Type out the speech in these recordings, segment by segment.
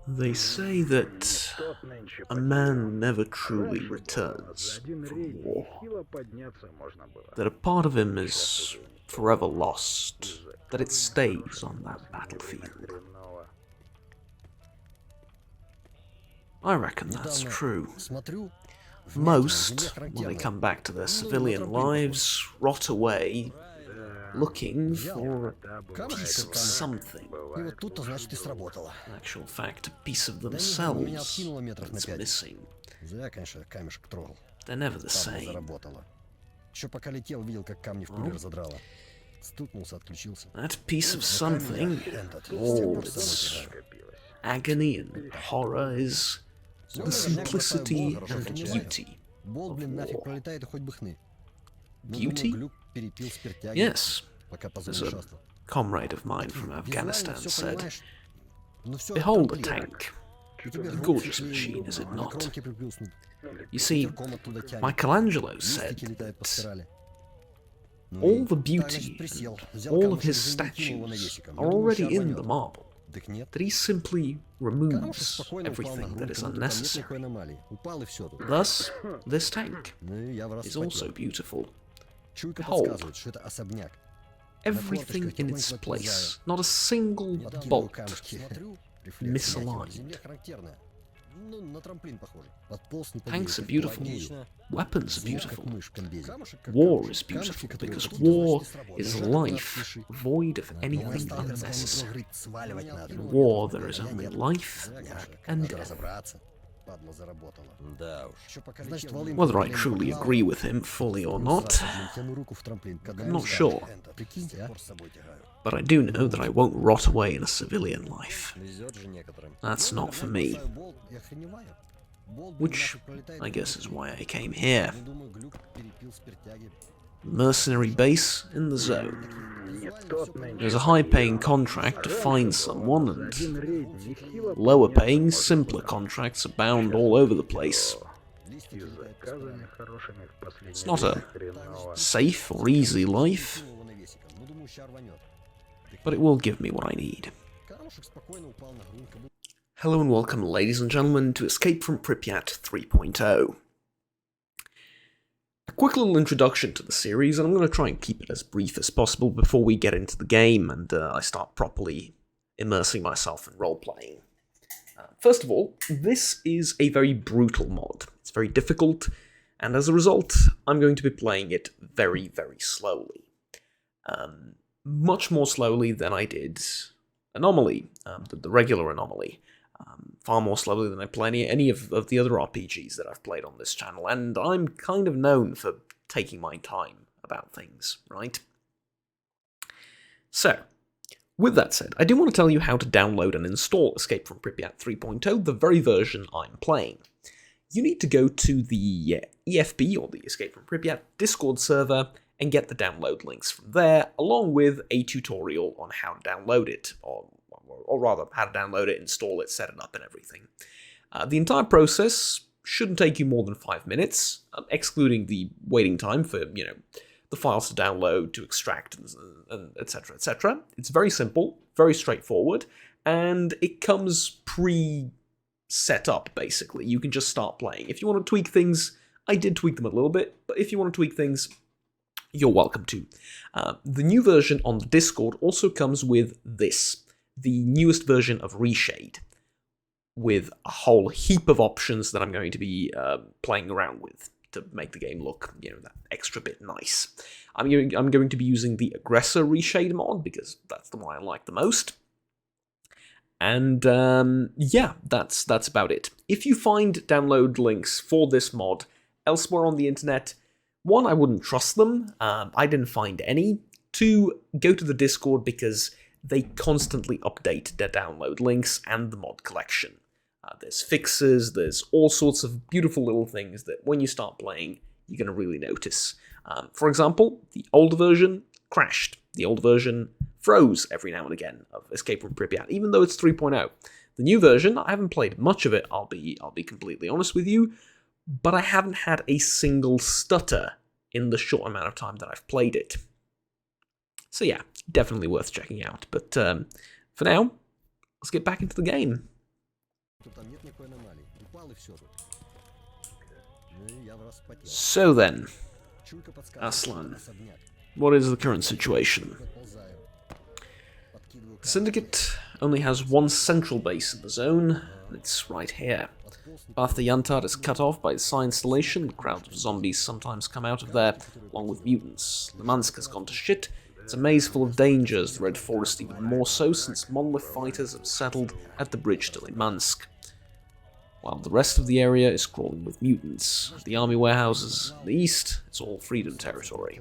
They say that a man never truly returns from war, that a part of him is forever lost, that it stays on that battlefield. I reckon that's true. Most, when they come back to their civilian lives, rot away, looking for a piece of something. In actual fact, a piece of themselves that's missing. They're never the same. That piece of something, all its agony and horror, is the simplicity and beauty of war. Beauty? Yes, as a comrade of mine from Afghanistan said, "Behold a tank. A gorgeous machine, is it not?" You see, Michelangelo said that all the beauty and all of his statues are already in the marble, that he simply removes everything that is unnecessary. Thus, this tank is also beautiful. Behold, everything in its place, not a single bolt misaligned. Tanks are beautiful, weapons are beautiful, war is beautiful, because war is life void of anything unnecessary. In war there is only life and death. Whether I truly agree with him fully or not, I'm not sure. But I do know that I won't rot away in a civilian life. That's not for me. Which, I guess, is why I came here. Mercenary base in the zone. There's a high-paying contract to find someone, and lower-paying, simpler contracts abound all over the place. It's not a safe or easy life, but it will give me what I need. Hello and welcome, ladies and gentlemen, to Escape from Pripyat 3.0. A quick little introduction to the series, and I'm going to try and keep it as brief as possible before we get into the game and I start properly immersing myself in role-playing. First of all, this is a very brutal mod. It's very difficult, and as a result, I'm going to be playing it very, very slowly. Much more slowly than I did Anomaly, the regular Anomaly. Far more slowly than I play any of the other RPGs that I've played on this channel, and I'm kind of known for taking my time about things, right? So, with that said, I do want to tell you how to download and install Escape from Pripyat 3.0, the very version I'm playing. You need to go to the EFB, or the Escape from Pripyat, Discord server, and get the download links from there, along with a tutorial on how to download it, or rather, how to download it, install it, set it up, and everything. The entire process shouldn't take you more than 5 minutes, excluding the waiting time for, the files to download, to extract, and etc., etc. It's very simple, very straightforward, and it comes pre-set up, basically. You can just start playing. If you want to tweak things, I did tweak them a little bit, but if you want to tweak things, you're welcome to. The new version on the Discord also comes with this, the newest version of Reshade, with a whole heap of options that I'm going to be playing around with to make the game look, that extra bit nice. I'm going to be using the Aggressor Reshade mod, because that's the one I like the most. And, yeah, that's about it. If you find download links for this mod elsewhere on the internet, one, I wouldn't trust them. I didn't find any. Two, go to the Discord, because they constantly update their download links and the mod collection. There's fixes, there's all sorts of beautiful little things that when you start playing, you're going to really notice. For example, the old version crashed. The old version froze every now and again of Escape from Pripyat, even though it's 3.0. The new version, I haven't played much of it, I'll be completely honest with you, but I haven't had a single stutter in the short amount of time that I've played it. So yeah, definitely worth checking out. But for now, let's get back into the game. So then, Aslan, what is the current situation? The Syndicate only has one central base in the zone, and it's right here. The path to Yantar is cut off by the Psi installation. Crowds of zombies sometimes come out of there, along with mutants. Limansk has gone to shit. It's a maze full of dangers, the Red Forest even more so, since Monolith fighters have settled at the bridge to Limansk, while the rest of the area is crawling with mutants. The army warehouses in the east, it's all freedom territory.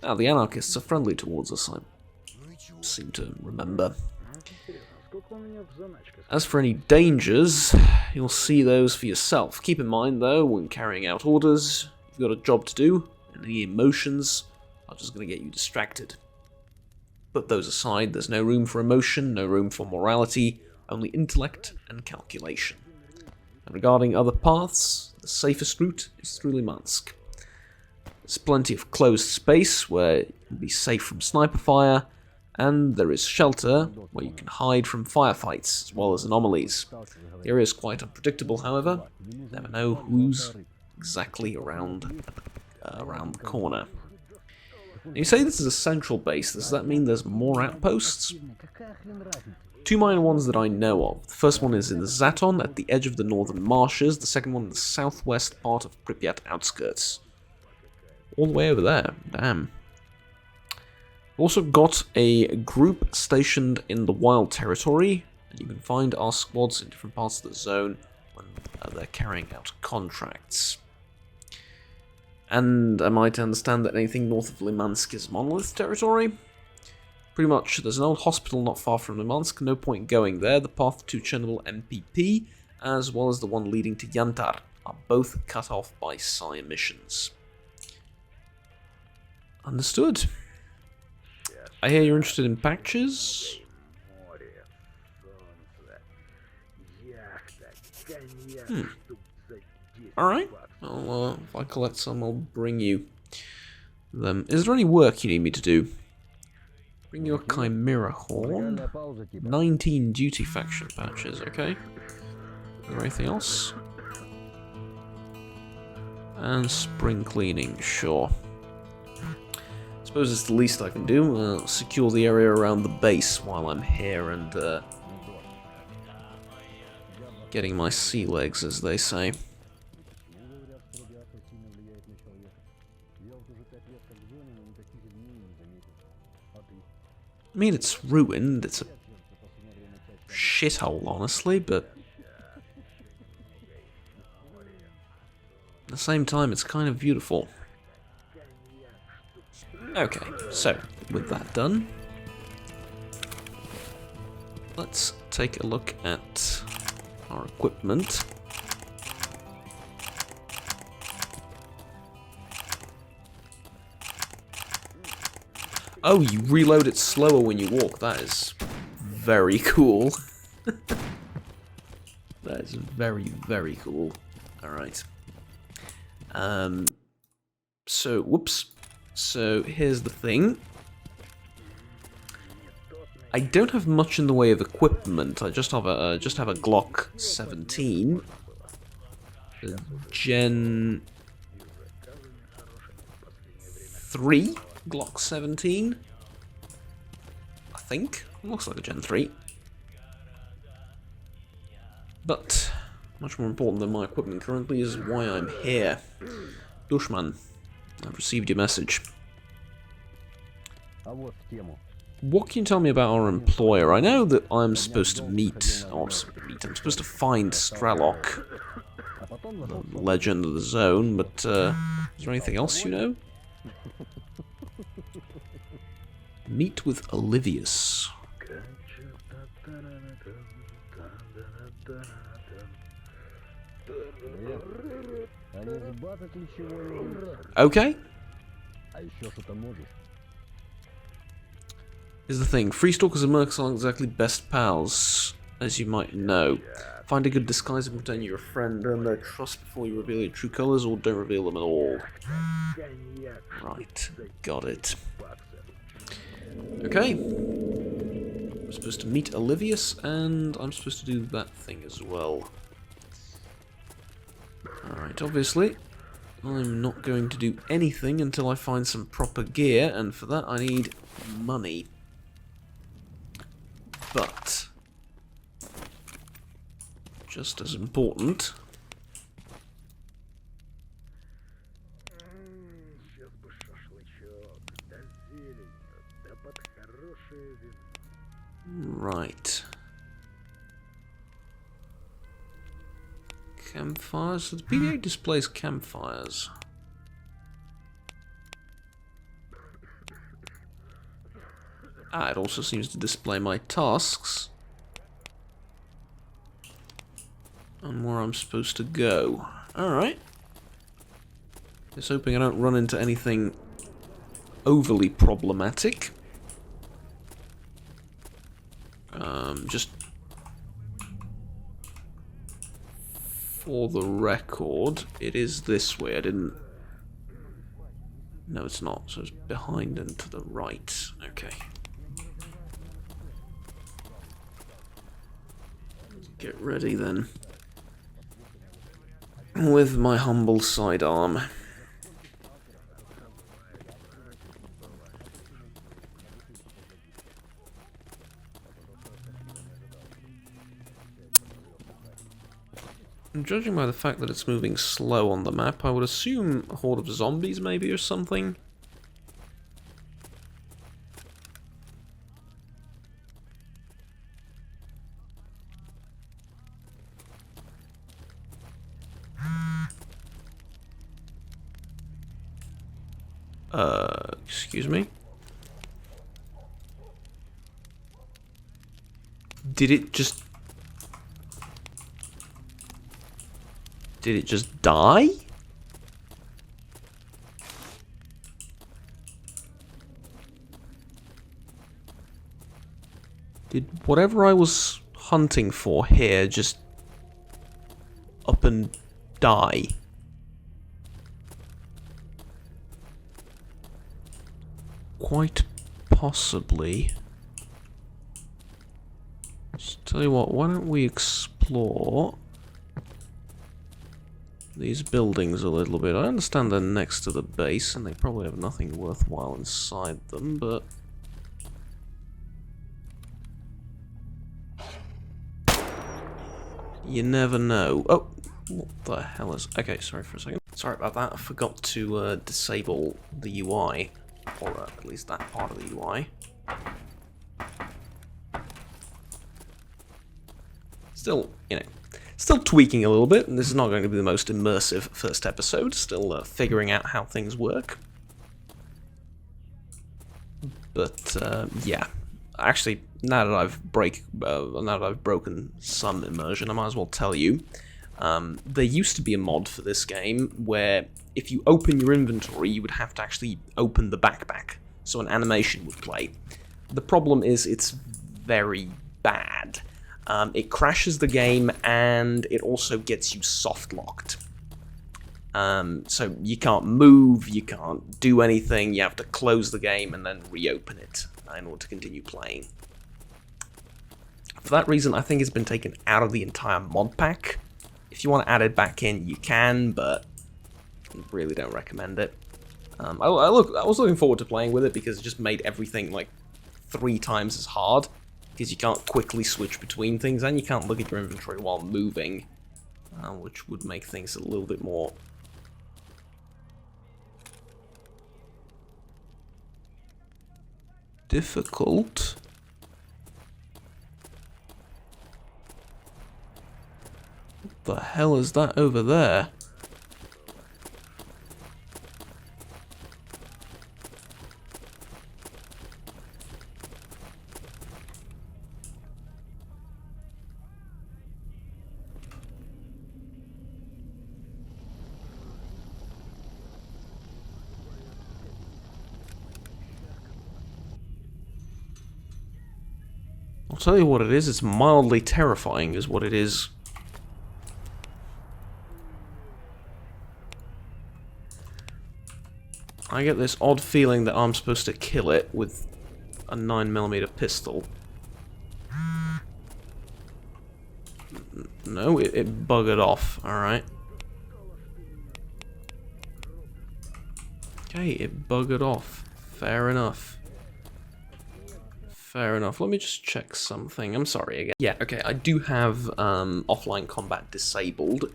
Now, the anarchists are friendly towards us, I seem to remember. As for any dangers, you'll see those for yourself. Keep in mind, though, when carrying out orders, you've got a job to do, and any emotions are just going to get you distracted. Put those aside, there's no room for emotion, no room for morality, only intellect and calculation. And regarding other paths, the safest route is through Limansk. There's plenty of closed space where you'll be safe from sniper fire, and there is shelter where you can hide from firefights as well as anomalies. The area is quite unpredictable, however. You never know who's exactly around the corner. You say this is a central base, does that mean there's more outposts? Two minor ones that I know of. The first one is in Zaton, at the edge of the northern marshes. The second one in the southwest part of Pripyat outskirts. All the way over there, damn. Also got a group stationed in the wild territory, and you can find our squads in different parts of the zone when they're carrying out contracts. And am I to understand that anything north of Limansk is Monolith territory? Pretty much, there's an old hospital not far from Limansk, no point going there. The path to Chernobyl MPP, as well as the one leading to Yantar, are both cut off by Psi emissions. Understood. I hear you're interested in patches? Alright. If I collect some, I'll bring you them. Is there any work you need me to do? Bring you a Chimera Horn. 19 duty faction patches, okay. Is there anything else? And spring cleaning, sure. Suppose it's the least I can do. Secure the area around the base while I'm here and getting my sea legs, as they say. I mean, it's ruined, it's a shithole, honestly, but at the same time, it's kind of beautiful. Okay, so, with that done, let's take a look at our equipment. Oh, you reload it slower when you walk. That is very cool. That is very, very cool. Alright. So, whoops. So, here's the thing. I don't have much in the way of equipment. I just have a Glock 17. Gen 3 Glock 17. I think. Looks like a Gen 3. But much more important than my equipment currently is why I'm here. Dushman, I've received your message. What can you tell me about our employer? I know that I'm supposed to meet, I'm supposed to find Strelok, the legend of the zone, but is there anything else you know? Meet with Olivius. Okay. Is the thing. Free Stalkers and Mercs aren't exactly best pals, as you might know. Find a good disguise and pretend you're a friend, earn their trust before you reveal your true colours, or don't reveal them at all. Right, got it. Okay. I'm supposed to meet Olivius, and I'm supposed to do that thing as well. Alright, obviously, I'm not going to do anything until I find some proper gear, and for that I need money. But, just as important, right. Campfires. So the PDA displays campfires. Ah, it also seems to display my tasks and where I'm supposed to go. Alright. Just hoping I don't run into anything overly problematic. Just for the record, it is this way. I didn't... No, it's not. So it's behind and to the right. Okay. Get ready then. With my humble sidearm. Judging by the fact that it's moving slow on the map, I would assume a horde of zombies maybe or something. Excuse me? Did it just die? Did whatever I was hunting for here just up and die? Quite possibly. Just tell you what, why don't we explore these buildings a little bit. I understand they're next to the base and they probably have nothing worthwhile inside them, but you never know. Oh, what the hell is... Okay, sorry for a second. Sorry about that, I forgot to disable the UI, or at least that part of the UI. Still, you know, still tweaking a little bit, and this is not going to be the most immersive first episode, still figuring out how things work. But, yeah. Actually, now that I've broken some immersion, I might as well tell you. There used to be a mod for this game where if you open your inventory, you would have to actually open the backpack, so an animation would play. The problem is it's very bad. It crashes the game, and it also gets you soft-locked. So you can't move, you can't do anything, you have to close the game and then reopen it in order to continue playing. For that reason, I think it's been taken out of the entire mod pack. If you want to add it back in, you can, but I really don't recommend it. I was looking forward to playing with it because it just made everything like 3 times as hard. Because you can't quickly switch between things, and you can't look at your inventory while moving, which would make things a little bit more difficult. What the hell is that over there? I'll tell you what it is, it's mildly terrifying is what it is. I get this odd feeling that I'm supposed to kill it with a 9mm pistol. No, it buggered off, alright. Okay, it buggered off. Fair enough. Fair enough. Let me just check something. I'm sorry again. Yeah, okay, I do have offline combat disabled.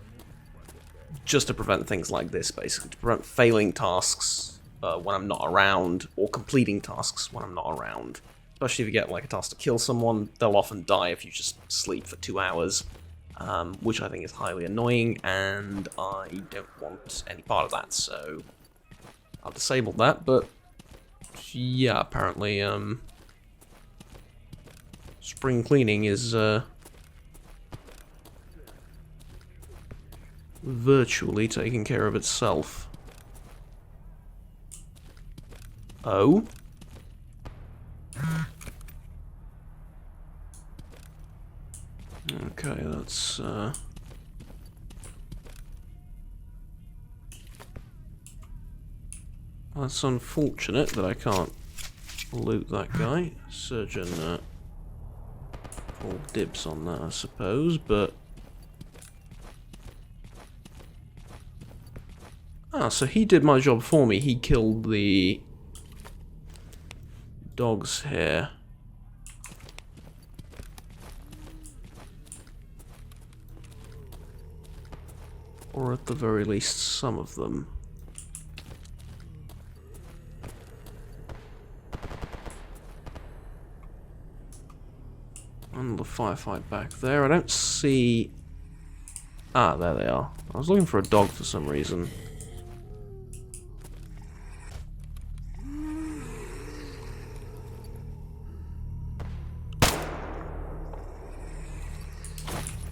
Just to prevent things like this, basically. To prevent failing tasks when I'm not around, or completing tasks when I'm not around. Especially if you get like a task to kill someone, they'll often die if you just sleep for 2 hours. Which I think is highly annoying, and I don't want any part of that, so I'll disable that, but yeah, apparently, spring cleaning is, virtually taking care of itself. Oh? Okay, that's, that's unfortunate that I can't loot that guy. Surgeon, call dibs on that, I suppose, but... Ah, so he did my job for me. He killed the dogs here. Or at the very least, some of them. And the firefight back there. I don't see... Ah, there they are. I was looking for a dog for some reason.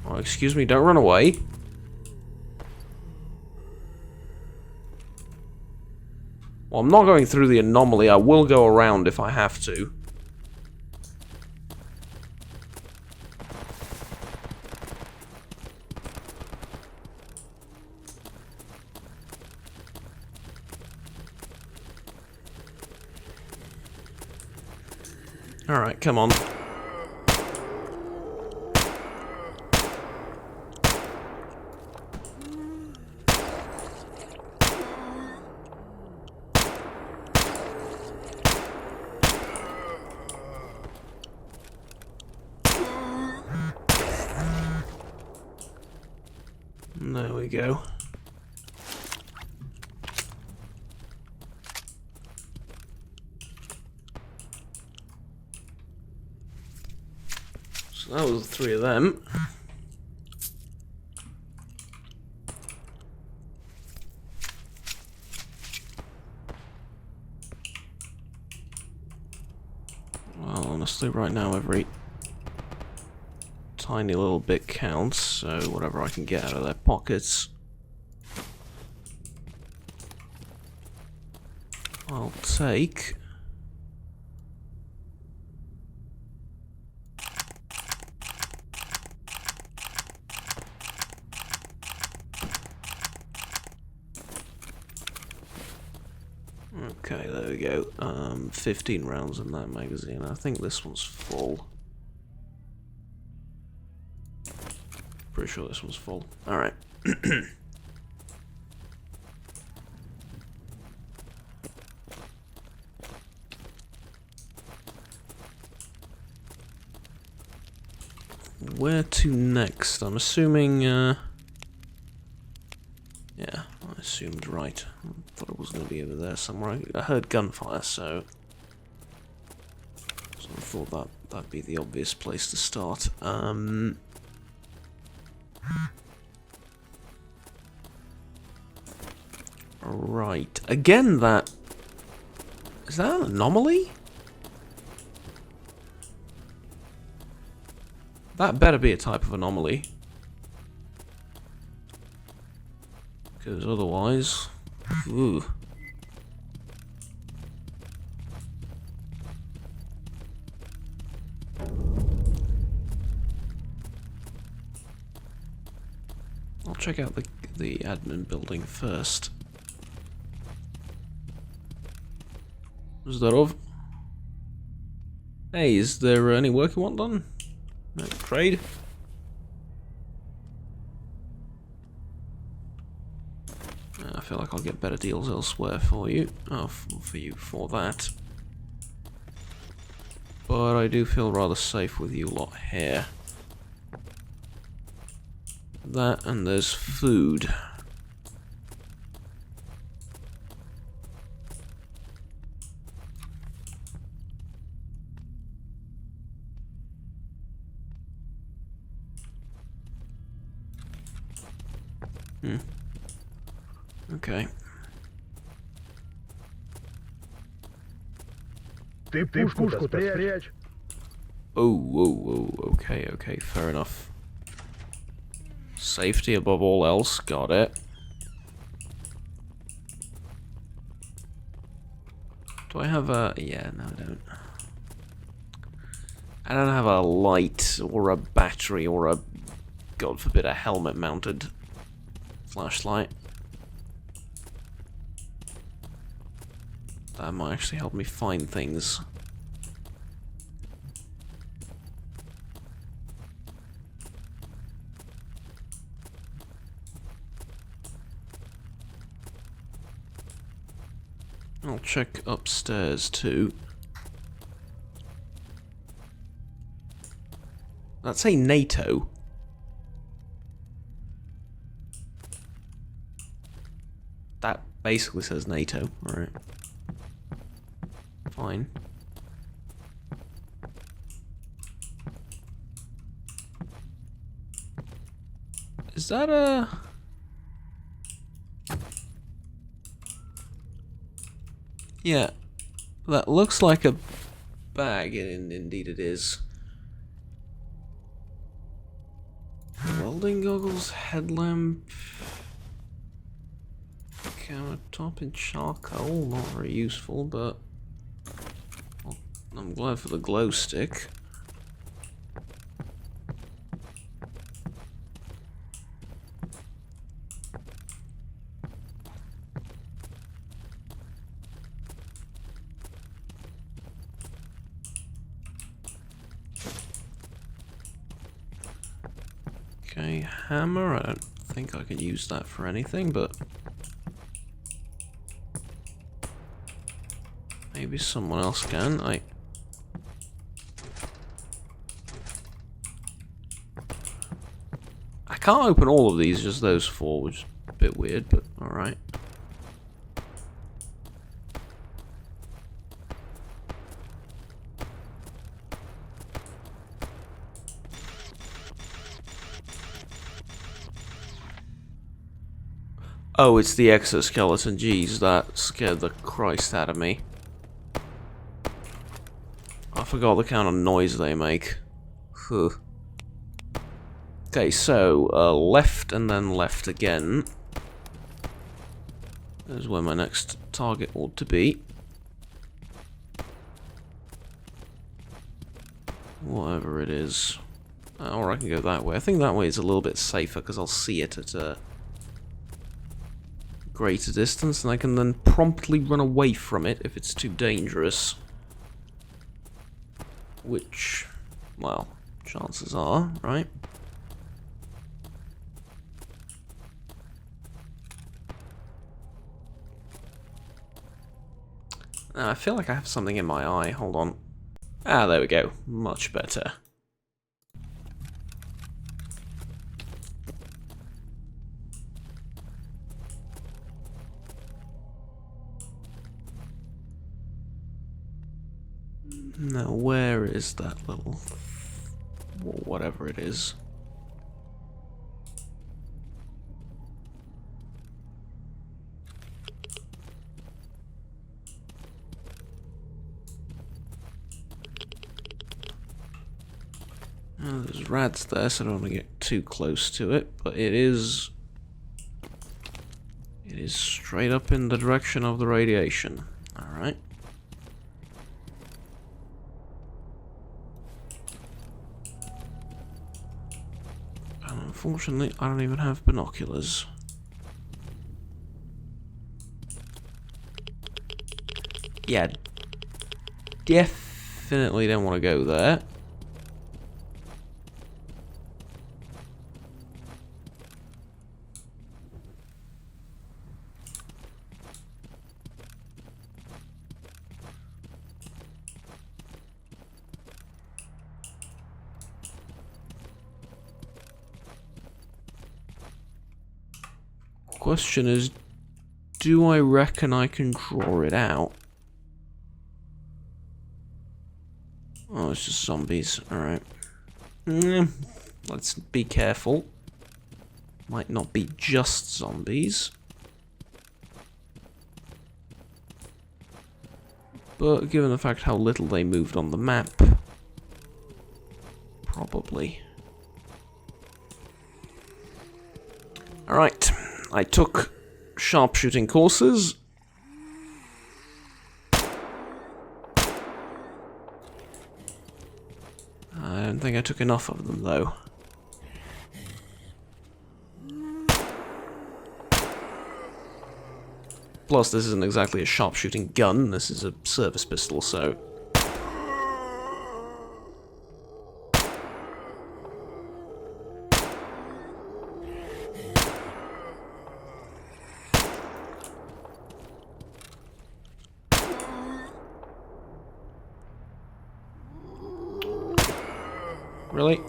Oh, excuse me, don't run away. Well, I'm not going through the anomaly. I will go around if I have to. Alright, come on. There we go. So that was the 3 of them. Well, honestly, right now every tiny little bit counts, so whatever I can get out of their pockets, I'll take. Okay, there we go. 15 rounds in that magazine. I think this one's full. Pretty sure this one's full. Alright. Where to next? I'm assuming, yeah, I assumed right. I thought it was going to be over there somewhere. I heard gunfire, so I thought that'd be the obvious place to start. Right. Again, that... Is that an anomaly? That better be a type of anomaly. Because otherwise... Ooh. I'll check out the admin building first. Is that of? Hey, is there any work you want done? No, trade? feel like I'll get better deals elsewhere for you. Oh, for you for that. But I do feel rather safe with you lot here. That, and there's food. Okay. Ты пушку-то спрячь. Oh, okay, fair enough. Safety above all else, got it. Do I have a... yeah, no I don't. I don't have a light, or a battery, or a... God forbid, a helmet-mounted flashlight. That might actually help me find things. I'll check upstairs too. That's a NATO. That basically says NATO, alright. Fine. Is that a... yeah, that looks like a bag, and indeed it is. Welding goggles, headlamp, countertop in charcoal, not very useful, but well, I'm glad for the glow stick. Okay, hammer, I don't think I can use that for anything, but maybe someone else can. I can't open all of these, just those four, which is a bit weird, but alright. Oh, it's the exoskeleton. Jeez, that scared the Christ out of me. I forgot the kind of noise they make. Huh. Okay, so, left and then left again. There's where my next target ought to be. Whatever it is. Or I can go that way. I think that way is a little bit safer, because I'll see it at a greater distance, and I can then promptly run away from it if it's too dangerous. Which, well, chances are, right? I feel like I have something in my eye. Hold on. Ah, there we go. Much better. Now, where is that little... whatever it is? Oh, there's rats there, so I don't want to get too close to it, but it is... it is straight up in the direction of the radiation. Alright. And unfortunately, I don't even have binoculars. Yeah. Definitely don't want to go there. Question is, do I reckon I can draw it out? Oh, it's just zombies. Alright. Let's be careful. Might not be just zombies. But given the fact how little they moved on the map, probably. Alright, I took sharpshooting courses. I don't think I took enough of them, though. Plus, this isn't exactly a sharpshooting gun, this is a service pistol, so... Really?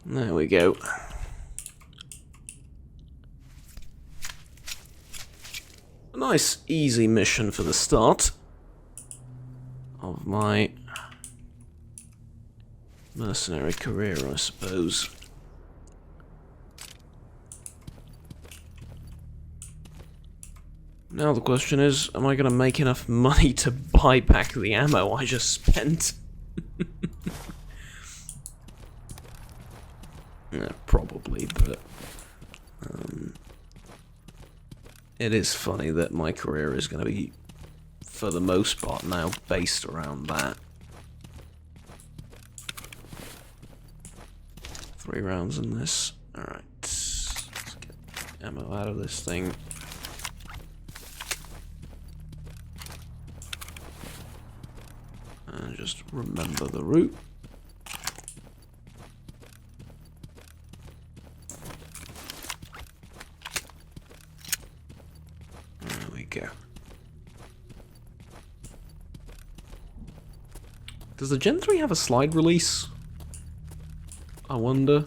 There we go. A nice, easy mission for the start of my mercenary career, I suppose. Now the question is, am I going to make enough money to buy back the ammo I just spent? Yeah, probably, but it is funny that my career is going to be, for the most part now, based around that. 3 rounds in this. Alright, let's get ammo out of this thing. And just remember the route. There we go. Does the Gen 3 have a slide release? I wonder.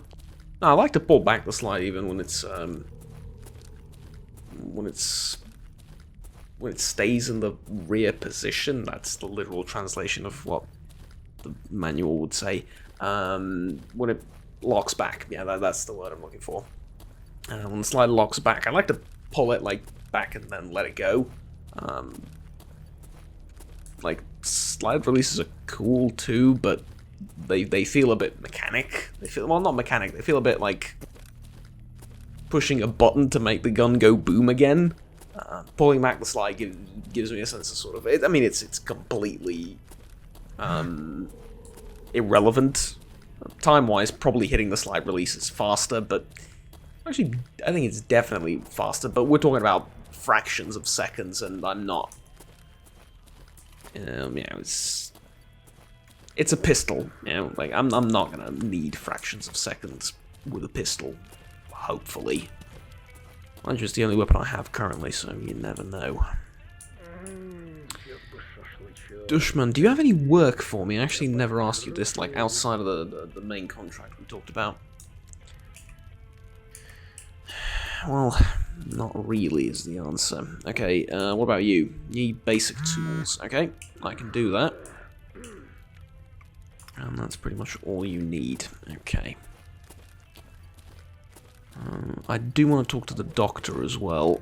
No, I like to pull back the slide even when it stays in the rear position. That's the literal translation of what the manual would say. When it locks back, yeah, that's the word I'm looking for. When the slide locks back, I like to pull it like back and then let it go. Like slide releases are cool too, but they feel a bit mechanic. They feel, well, not mechanic. They feel a bit like pushing a button to make the gun go boom again. Pulling back the slide gives me a sense of sort of. I mean, it's completely irrelevant. Time-wise, probably hitting the slide release is faster, but actually, I think it's definitely faster. But we're talking about fractions of seconds, and I'm not. It's a pistol, you know. Like I'm not gonna need fractions of seconds with a pistol. Hopefully, it's just the only weapon I have currently, so you never know. Dushman, do you have any work for me? I actually never asked you this, like outside of the main contract we talked about. Well, not really is the answer. Okay, what about you? Need basic tools. Okay, I can do that. And that's pretty much all you need. Okay. I do want to talk to the doctor as well.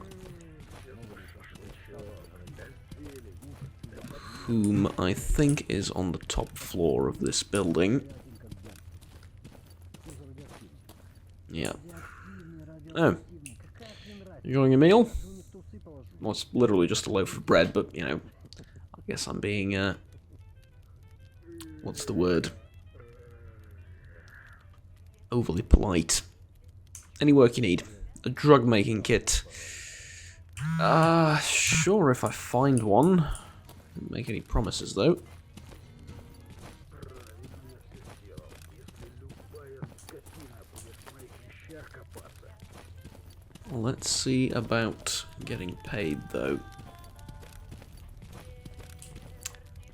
Whom I think is on the top floor of this building. Yeah. Oh. You going a meal? Well, it's literally just a loaf of bread, but, you know, I guess I'm being, what's the word? Overly polite. Any work you need. A drug-making kit. Sure, if I find one. Don't make any promises, though. Let's see about getting paid, though.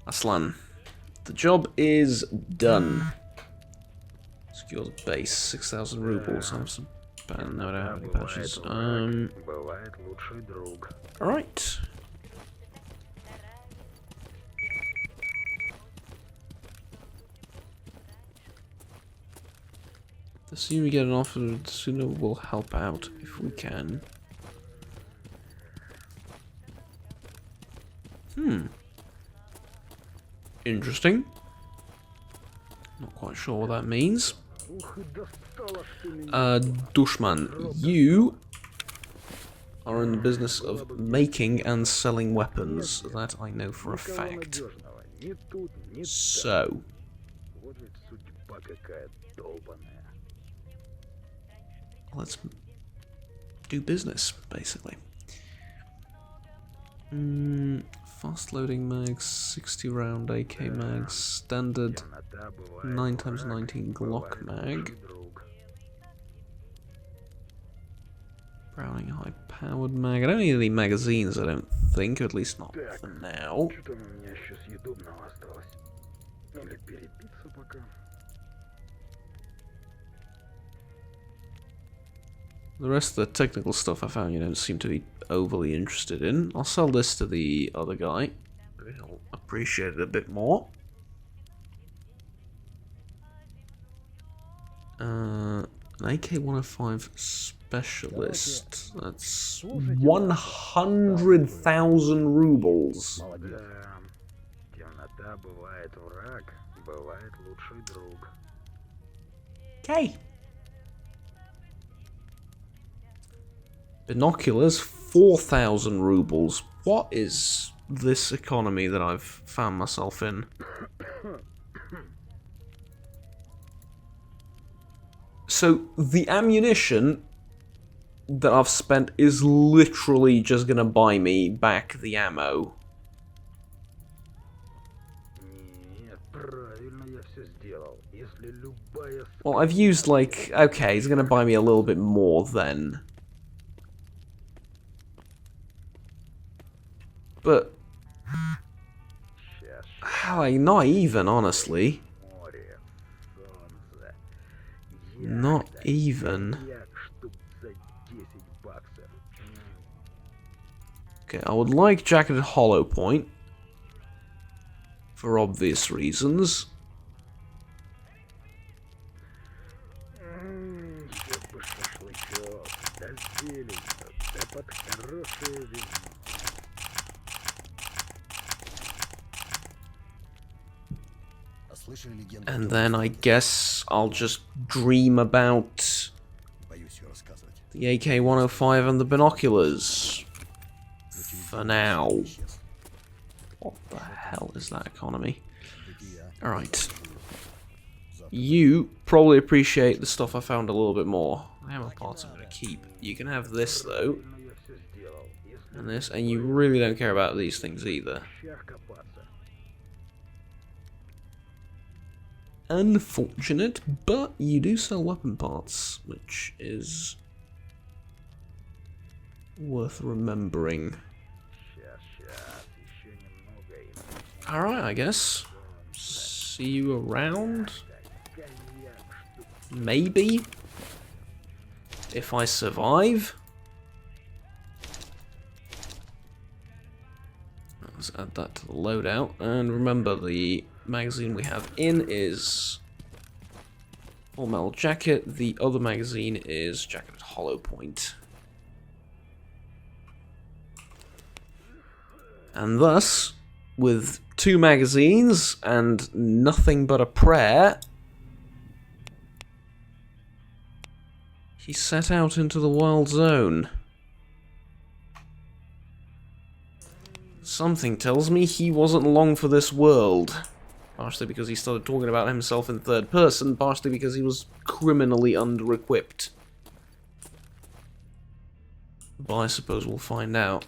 Aslan, the job is done. Secure the base, 6,000 rubles. Have some. No, I don't have any patches. Alright. The sooner we get an offer, the sooner we'll help out if we can. Interesting. Not quite sure what that means. Dushman, you are in the business of making and selling weapons. That I know for a fact. So. Let's do business, basically. Fast loading mags, 60 round AK mags, standard 9x19 Glock mag. Browning high powered mag. I don't need any magazines, I don't think, at least not for now. The rest of the technical stuff I found you don't seem to be overly interested in. I'll sell this to the other guy. He'll appreciate it a bit more. An AK-105 specialist. That's 100,000 rubles. Okay. Binoculars, 4,000 rubles. What is this economy that I've found myself in? So, the ammunition that I've spent is literally just gonna buy me back the ammo. Well, I've used like... Okay, he's gonna buy me a little bit more then. But, not even, honestly. Not even. Okay, I would like Jacketed Hollow Point. For obvious reasons. And then I guess I'll just dream about the AK-105 and the binoculars. For now. What the hell is that economy? Alright. You probably appreciate the stuff I found a little bit more. The ammo parts I'm going to keep. You can have this though. And this, and you really don't care about these things either. Unfortunate, but you do sell weapon parts, which is worth remembering. Alright, I guess. See you around? Maybe? If I survive? Let's add that to the loadout, and remember the magazine we have in is Full Metal Jacket, the other magazine is Jacketed Hollow Point. And thus, with 2 magazines and nothing but a prayer, he set out into the wild zone. Something tells me he wasn't long for this world. Partially because he started talking about himself in third person, partially because he was criminally under-equipped. But I suppose we'll find out.